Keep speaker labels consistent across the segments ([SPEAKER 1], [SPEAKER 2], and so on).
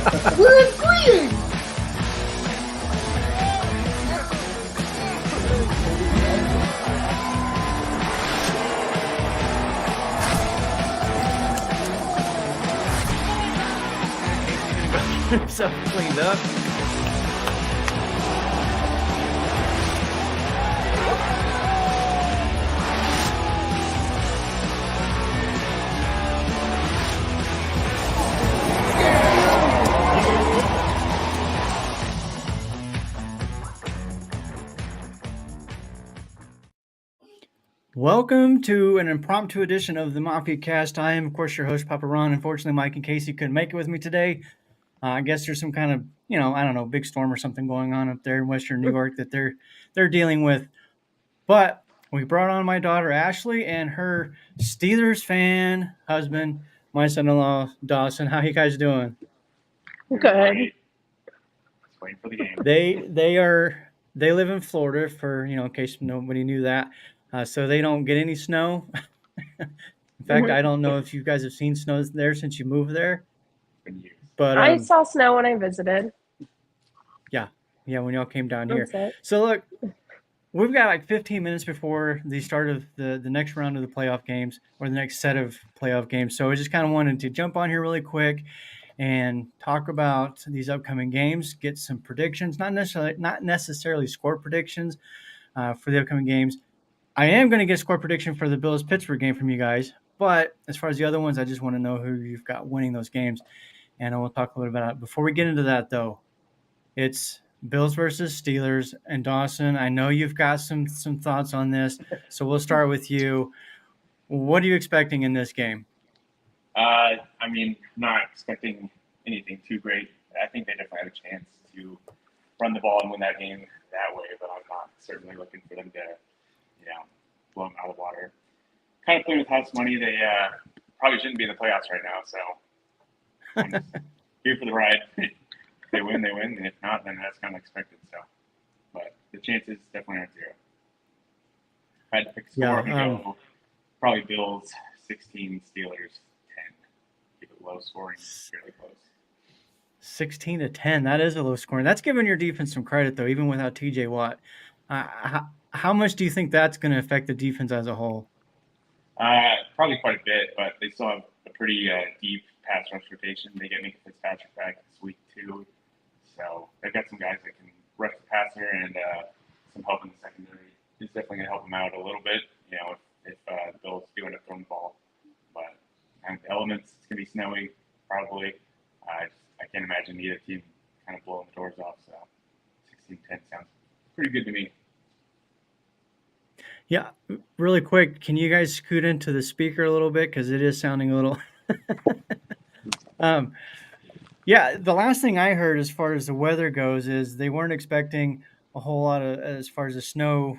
[SPEAKER 1] We're agreeing.
[SPEAKER 2] Himself cleaned up. Welcome to an impromptu edition of the Mafia Cast. I am, of course, your host, Papa Ron. Unfortunately, Mike and Casey couldn't make it with me today. I guess there's some kind of, I don't know, big storm or something going on up there in Western New York that they're dealing with. But we brought on my daughter Ashley and her Steelers fan husband, my son-in-law Dawson. How you guys doing?
[SPEAKER 3] Good.
[SPEAKER 4] Just waiting for the game.
[SPEAKER 2] They live in Florida for in case nobody knew that. So they don't get any snow. In fact, I don't know if you guys have seen snow there since you moved there. But
[SPEAKER 3] I saw snow when I visited.
[SPEAKER 2] Yeah, when y'all came down here.
[SPEAKER 3] That's it.
[SPEAKER 2] So look, we've got like 15 minutes before the start of the next round of the playoff games or the next set of playoff games. So I just kind of wanted to jump on here really quick and talk about these upcoming games, get some predictions, not necessarily score predictions for the upcoming games. I am going to get a score prediction for the Bills-Pittsburgh game from you guys, but as far as the other ones, I just want to know who you've got winning those games, and we'll talk a little bit about it. Before we get into that, though, it's Bills versus Steelers, and Dawson, I know you've got some thoughts on this, so we'll start with you. What are you expecting in this game?
[SPEAKER 4] Not expecting anything too great. I think they definitely have a chance to run the ball and win that game that way, but I'm not certainly looking for them to, blow them out of the water. Kind of playing with house money. They probably shouldn't be in the playoffs right now, so I'm just here for the ride. If they win, they win, and if not, then that's kind of expected. So, but the chances definitely aren't zero. If I had to pick a score, I'm going to go probably Bills 16, Steelers 10. Keep it low scoring, fairly close.
[SPEAKER 2] 16-10. That is a low scoring. That's giving your defense some credit, though, even without T.J. Watt. How much do you think that's going to affect the defense as a whole?
[SPEAKER 4] Probably quite a bit, but they still have a pretty deep pass rush rotation. They get Minka Fitzpatrick back this week, too. So they've got some guys that can rush the passer and some help in the secondary. It's definitely going to help them out a little bit, if the Bills do end up throwing the ball. But the elements, it's going to be snowy, probably. I can't imagine either team kind of blowing the doors off. So 16-10 sounds pretty good to me.
[SPEAKER 2] Yeah, really quick, can you guys scoot into the speaker a little bit because it is sounding a little. Yeah, the last thing I heard as far as the weather goes is they weren't expecting a whole lot of as far as the snow,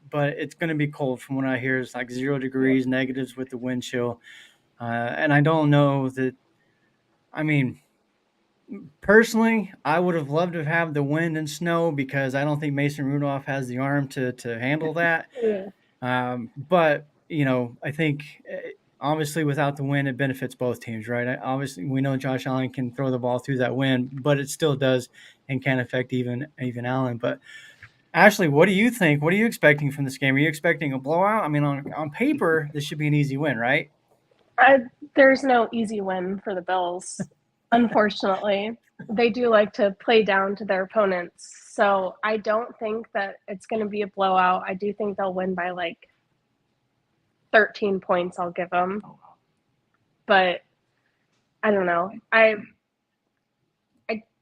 [SPEAKER 2] but it's going to be cold from what I hear. It's like 0 degrees, negatives with the wind chill, and I don't know that. I mean, personally, I would have loved to have the wind and snow because I don't think Mason Rudolph has the arm to handle that.
[SPEAKER 3] Yeah.
[SPEAKER 2] But I think obviously without the wind, it benefits both teams, right? Obviously, we know Josh Allen can throw the ball through that wind, but it still does and can affect even Allen. But Ashley, what do you think? What are you expecting from this game? Are you expecting a blowout? I mean, on paper, this should be an easy win, right?
[SPEAKER 3] There's no easy win for the Bills, unfortunately. They do like to play down to their opponents. So I don't think that it's going to be a blowout. I do think they'll win by like 13 points, I'll give them. But I don't know. I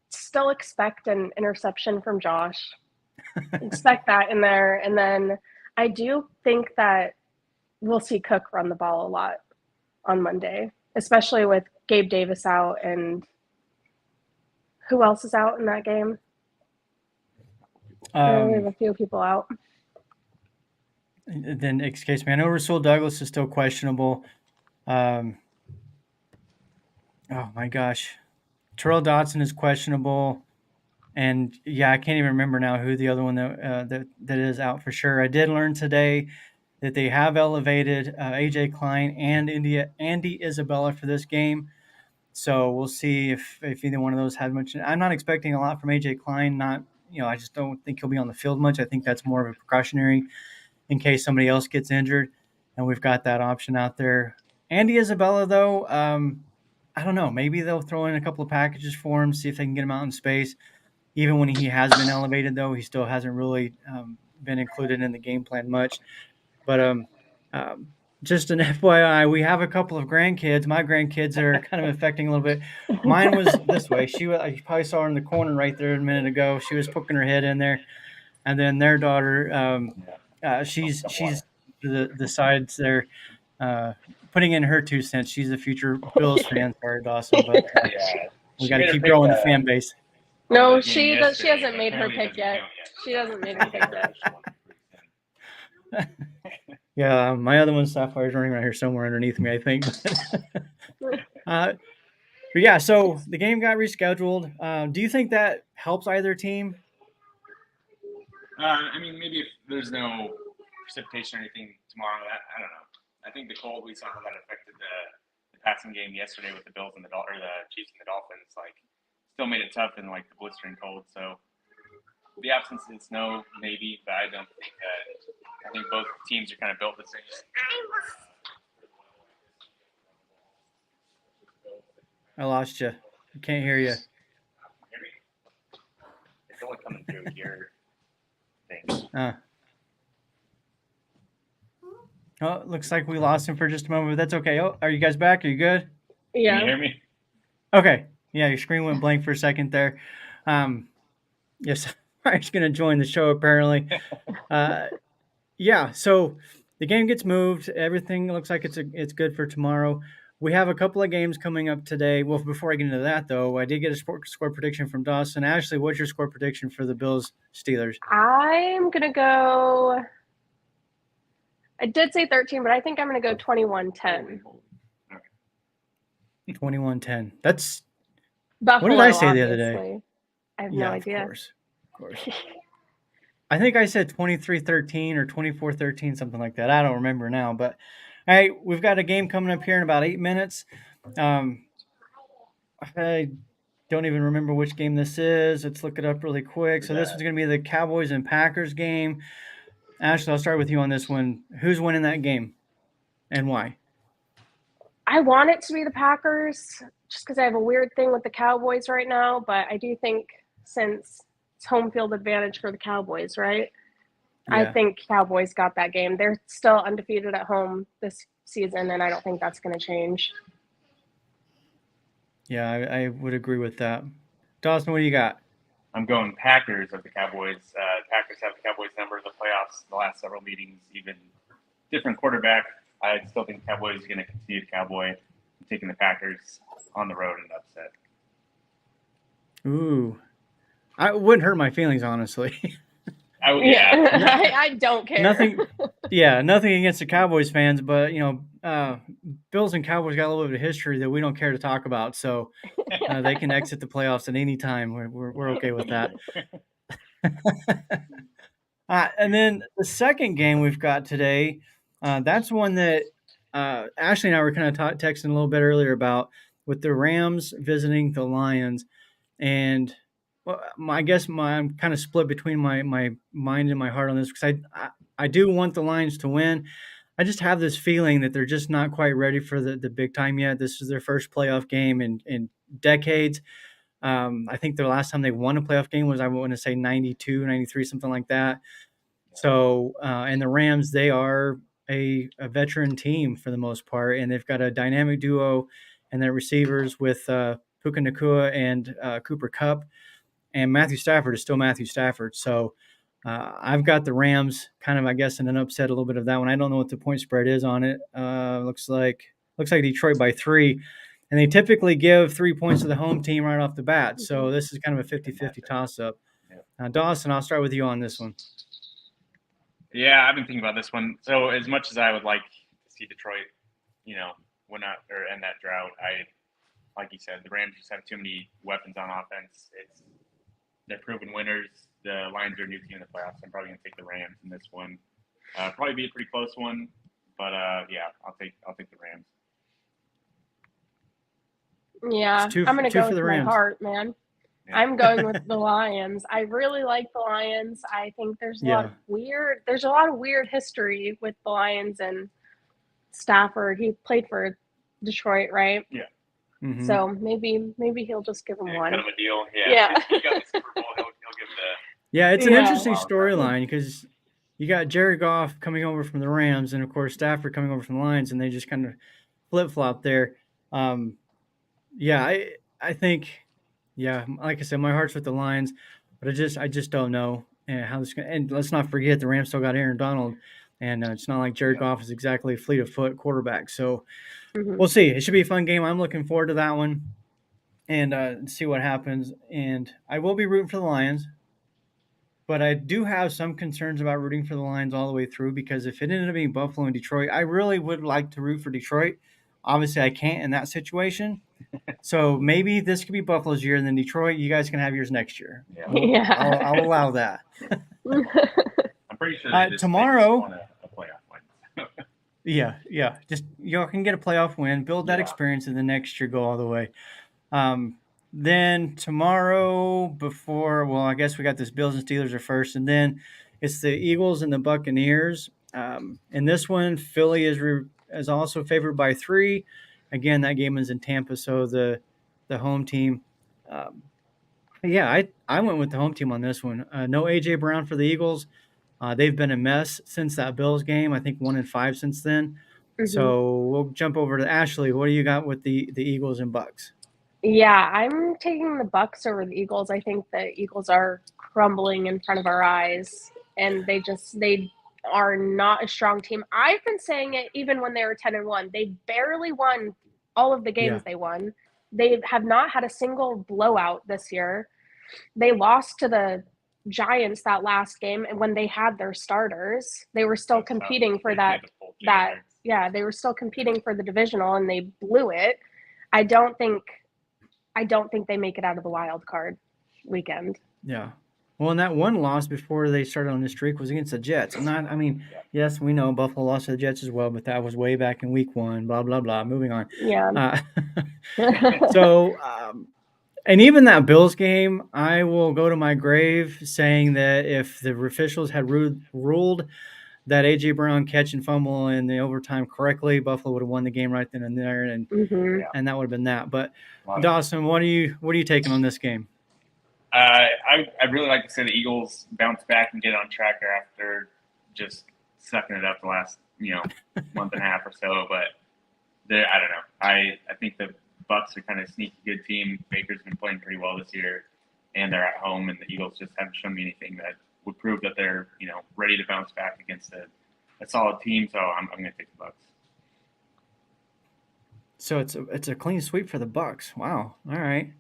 [SPEAKER 3] still expect an interception from Josh. Expect that in there. And then I do think that we'll see Cook run the ball a lot on Monday, especially with Gabe Davis out and who else is out in that game? We have a few people out.
[SPEAKER 2] Then excuse me. I know Rasul Douglas is still questionable. Oh my gosh, Terrell Dotson is questionable, and I can't even remember now who the other one that is out for sure. I did learn today that they have elevated AJ Klein and Andy Isabella for this game. So we'll see if either one of those had much. I'm not expecting a lot from AJ Klein. Not I just don't think he'll be on the field much. I think that's more of a precautionary in case somebody else gets injured, and we've got that option out there. Andy Isabella, though, I don't know. Maybe they'll throw in a couple of packages for him, see if they can get him out in space. Even when he has been elevated, though, he still hasn't really been included in the game plan much. But um, just an FYI, we have a couple of grandkids. My grandkids are kind of affecting a little bit. Mine was this way. You probably saw her in the corner right there a minute ago. She was poking her head in there, and then their daughter, she's the sides there, uh, putting in her 2 cents. She's a future Bills fan. Sorry, Dawson, but
[SPEAKER 4] Yeah,
[SPEAKER 2] we
[SPEAKER 4] she
[SPEAKER 2] got to
[SPEAKER 4] made her
[SPEAKER 2] keep
[SPEAKER 4] pick
[SPEAKER 2] growing the fan base.
[SPEAKER 3] No,
[SPEAKER 4] the
[SPEAKER 3] she
[SPEAKER 4] game
[SPEAKER 3] does. She
[SPEAKER 4] yesterday,
[SPEAKER 3] hasn't
[SPEAKER 4] but
[SPEAKER 3] made her
[SPEAKER 4] apparently it
[SPEAKER 3] pick
[SPEAKER 4] doesn't
[SPEAKER 3] yet.
[SPEAKER 4] count yet.
[SPEAKER 3] She hasn't made her pick yet.
[SPEAKER 2] Yeah, my other one's Sapphire's running right here somewhere underneath me, I think. But yeah, so the game got rescheduled. Do you think that helps either team?
[SPEAKER 4] I mean, maybe if there's no precipitation or anything tomorrow, I don't know. I think the cold, we saw how that affected the passing game yesterday with the Bills and or the Chiefs and the Dolphins. Like, still made it tough in like the blistering cold. So the absence of snow, maybe, but I don't think that. I think both teams are kind of built the same.
[SPEAKER 2] I lost you. I can't hear you.
[SPEAKER 4] It's only coming through your thing.
[SPEAKER 2] Oh, it looks like we lost him for just a moment, but that's okay. Oh, are you guys back? Are you good?
[SPEAKER 4] Can you
[SPEAKER 3] Yeah.
[SPEAKER 4] hear me?
[SPEAKER 2] Okay. Yeah, your screen went blank for a second there. Yes, I'm just going to join the show apparently. Yeah, so the game gets moved. Everything looks like it's good for tomorrow. We have a couple of games coming up today. Well, before I get into that, though, I did get a score prediction from Dawson. Ashley, what's your score prediction for the Bills Steelers?
[SPEAKER 3] I'm gonna go. I did say 13, but I think I'm gonna go 21-10.
[SPEAKER 2] 21-10. That's
[SPEAKER 3] Buffalo,
[SPEAKER 2] what did I say the other day?
[SPEAKER 3] obviously. I have
[SPEAKER 2] Yeah,
[SPEAKER 3] no idea.
[SPEAKER 2] Of course. I think I said 23-13 or 24-13, something like that. I don't remember now, but all right, we've got a game coming up here in about 8 minutes. I don't even remember which game this is. Let's look it up really quick. So this one's going to be the Cowboys and Packers game. Ashley, I'll start with you on this one. Who's winning that game and why?
[SPEAKER 3] I want it to be the Packers just because I have a weird thing with the Cowboys right now, but I do think since it's home field advantage for the Cowboys, right?
[SPEAKER 2] Yeah.
[SPEAKER 3] I think Cowboys got that game. They're still undefeated at home this season, and I don't think that's going to change.
[SPEAKER 2] Yeah, I would agree with that. Dawson, what do you got?
[SPEAKER 4] I'm going Packers of the Cowboys. Packers have the Cowboys number in the playoffs the last several meetings, even different quarterback. I still think the Cowboys are going to continue to Cowboy. I'm taking the Packers on the road in an upset.
[SPEAKER 2] Ooh. I wouldn't hurt my feelings, honestly.
[SPEAKER 3] Yeah. I don't care.
[SPEAKER 2] Nothing against the Cowboys fans, but Bills and Cowboys got a little bit of history that we don't care to talk about, so they can exit the playoffs at any time. We're okay with that. And then the second game we've got today, that's one that Ashley and I were kind of texting a little bit earlier about, with the Rams visiting the Lions. And well, I guess I'm kind of split between my mind and my heart on this, because I do want the Lions to win. I just have this feeling that they're just not quite ready for the big time yet. This is their first playoff game in decades. I think the last time they won a playoff game was, I want to say 92, 93, something like that. So, and the Rams, they are a veteran team for the most part, and they've got a dynamic duo and their receivers with Puka Nacua and Cooper Kupp, and Matthew Stafford is still Matthew Stafford. So I've got the Rams kind of, I guess, in an upset a little bit of that one. I don't know what the point spread is on it. Looks like Detroit by 3. And they typically give 3 points to the home team right off the bat. So this is kind of a 50-50 toss-up. Dawson, I'll start with you on this one.
[SPEAKER 4] Yeah, I've been thinking about this one. So as much as I would like to see Detroit, win out or end that drought, like you said, the Rams just have too many weapons on offense. They're proven winners. The Lions are a new team in the playoffs. I'm probably gonna take the Rams in this one. Probably be a pretty close one, but yeah, I'll take the Rams.
[SPEAKER 3] Yeah,
[SPEAKER 2] It's two
[SPEAKER 3] I'm gonna
[SPEAKER 2] two
[SPEAKER 3] go
[SPEAKER 2] for
[SPEAKER 3] with
[SPEAKER 2] the
[SPEAKER 3] my
[SPEAKER 2] Rams.
[SPEAKER 3] heart, man.
[SPEAKER 4] Yeah.
[SPEAKER 3] I'm going with the Lions. I really like the Lions. I think
[SPEAKER 2] Yeah.
[SPEAKER 3] there's a lot of weird history with the Lions and Stafford. He played for Detroit, right?
[SPEAKER 4] Yeah.
[SPEAKER 2] Mm-hmm.
[SPEAKER 3] So maybe he'll just give him
[SPEAKER 4] Yeah,
[SPEAKER 3] one.
[SPEAKER 4] cut him a deal.
[SPEAKER 3] Yeah.
[SPEAKER 4] If he got the Super Bowl, he'll give
[SPEAKER 2] Yeah, it's an
[SPEAKER 3] Yeah.
[SPEAKER 2] interesting
[SPEAKER 4] Wild card.
[SPEAKER 2] storyline because you got Jared Goff coming over from the Rams, and of course Stafford coming over from the Lions, and they just kind of flip flop there. Um, yeah, I think, yeah, like I said, my heart's with the Lions, but I just don't know how this. And let's not forget the Rams still got Aaron Donald, and it's not like Jared
[SPEAKER 4] Yeah.
[SPEAKER 2] Goff is exactly a fleet of foot quarterback. So
[SPEAKER 3] Mhm.
[SPEAKER 2] we'll see. It should be a fun game. I'm looking forward to that one, and see what happens. And I will be rooting for the Lions. But I do have some concerns about rooting for the Lions all the way through because if it ended up being Buffalo and Detroit, I really would like to root for Detroit. Obviously, I can't in that situation. So maybe this could be Buffalo's year, and then Detroit, you guys can have yours next year.
[SPEAKER 4] Yeah.
[SPEAKER 2] I'll allow that.
[SPEAKER 4] I'm pretty sure they just
[SPEAKER 2] Tomorrow,
[SPEAKER 4] want a playoff win.
[SPEAKER 2] yeah, just y'all can get a playoff win, build that
[SPEAKER 4] Yeah.
[SPEAKER 2] experience, and then next year go all the way. Um, then tomorrow, I guess we got this Bills and Steelers are first, and then it's the Eagles and the Buccaneers. In this one, Philly is also favored by 3. Again, that game is in Tampa, so the home team. Um, yeah, I went with the home team on this one. No AJ Brown for the Eagles. They've been a mess since that Bills game. I think 1-5 since then.
[SPEAKER 3] Mhm.
[SPEAKER 2] So we'll jump over to Ashley. What do you got with the Eagles and Bucks?
[SPEAKER 3] Yeah, I'm taking the Bucks over the Eagles. I think the Eagles are crumbling in front of our eyes, and they are not a strong team. I've been saying it even when they were 10-1. They barely won all of the
[SPEAKER 2] Yeah.
[SPEAKER 3] games they won. They have not had a single blowout this year. They lost to the Giants that last game, and when they had their starters, they were still competing for that yeah, they were still competing for the divisional, and they blew it. I don't think they make it out of the wild card weekend.
[SPEAKER 2] Yeah. Well, and that one loss before they started on this streak was against the Jets. I mean, yes, we know Buffalo lost to the Jets as well, but that was way back in week 1, blah, blah, blah. Moving on.
[SPEAKER 3] Yeah.
[SPEAKER 2] So, and even that Bills game, I will go to my grave saying that if the officials had ruled that A.J. Brown catch and fumble in the overtime correctly, Buffalo would have won the game right then and there, and that would have been that. But Dawson, what are you taking on this game?
[SPEAKER 4] I'd really like to see the Eagles bounce back and get on track after just sucking it up the last month and a half or so. But I don't know. I think the Bucks are kind of a sneaky good team. Baker's been playing pretty well this year, and they're at home. And the Eagles just haven't shown me anything that would prove that they're ready to bounce back against a solid team. So I'm going to take the Bucks.
[SPEAKER 2] So it's a clean sweep for the Bucks. Wow. All right.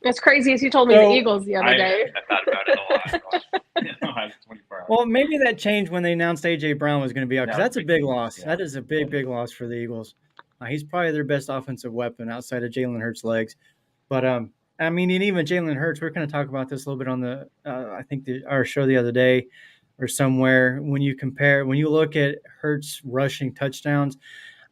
[SPEAKER 3] It's crazy as you told me the Eagles the other day.
[SPEAKER 4] I thought about it a lot. 24 hours.
[SPEAKER 2] Well, maybe that changed when they announced A.J. Brown was going to be out because that's a big loss.
[SPEAKER 4] Yeah.
[SPEAKER 2] That is a big loss for the Eagles. He's probably their best offensive weapon outside of Jalen Hurts' legs. But I mean, and even Jalen Hurts, we're going to talk about this a little bit on the I think our show the other day or somewhere. When you look at Hurts rushing touchdowns,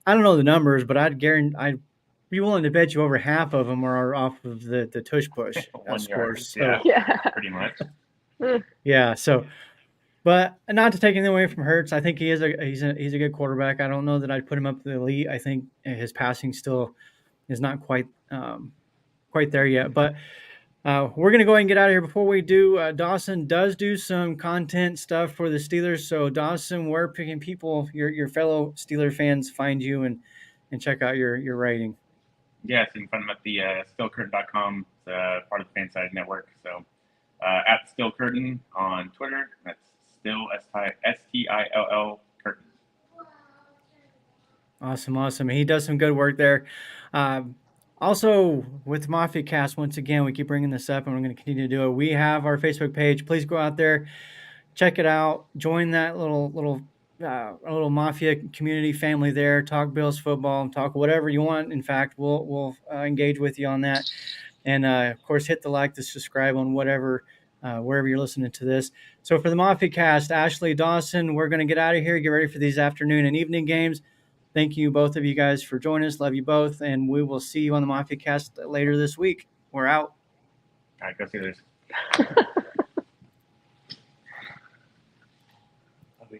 [SPEAKER 2] I don't know the numbers, but I'd be willing to bet you over half of them are off of the tush push
[SPEAKER 4] 1
[SPEAKER 2] scores.
[SPEAKER 4] yard.
[SPEAKER 2] So,
[SPEAKER 3] Yeah.
[SPEAKER 4] Pretty much.
[SPEAKER 2] Yeah. So, but not to take anything away from Hurts, I think he's a good quarterback. I don't know that I'd put him up to the elite. I think his passing still is not quite there yet. But we're gonna go ahead and get out of here. Before we do, Dawson does do some content stuff for the Steelers. So Dawson, where can people, your fellow Steeler fans, find you and check out your writing?
[SPEAKER 4] Yeah, so you can find them at the stillcurtain.com. It's part of the Fanside Network. So at Stillcurtain on Twitter. That's still STILL Curtain.
[SPEAKER 2] Awesome. He does some good work there. Also, with Mafia Cast, once again, we keep bringing this up, and we're going to continue to do it. We have our Facebook page. Please go out there, check it out, join that little Mafia community family there. Talk Bills football, talk whatever you want. In fact, we'll engage with you on that, and of course, hit the like, the subscribe on whatever. Wherever you're listening to this. So for the Mafia Cast, Ashley, Dawson, we're going to get out of here, get ready for these afternoon and evening games. Thank you, both of you guys, for joining us. Love you both. And we will see you on the Mafia Cast later this week. We're out.
[SPEAKER 4] All right, go Steelers.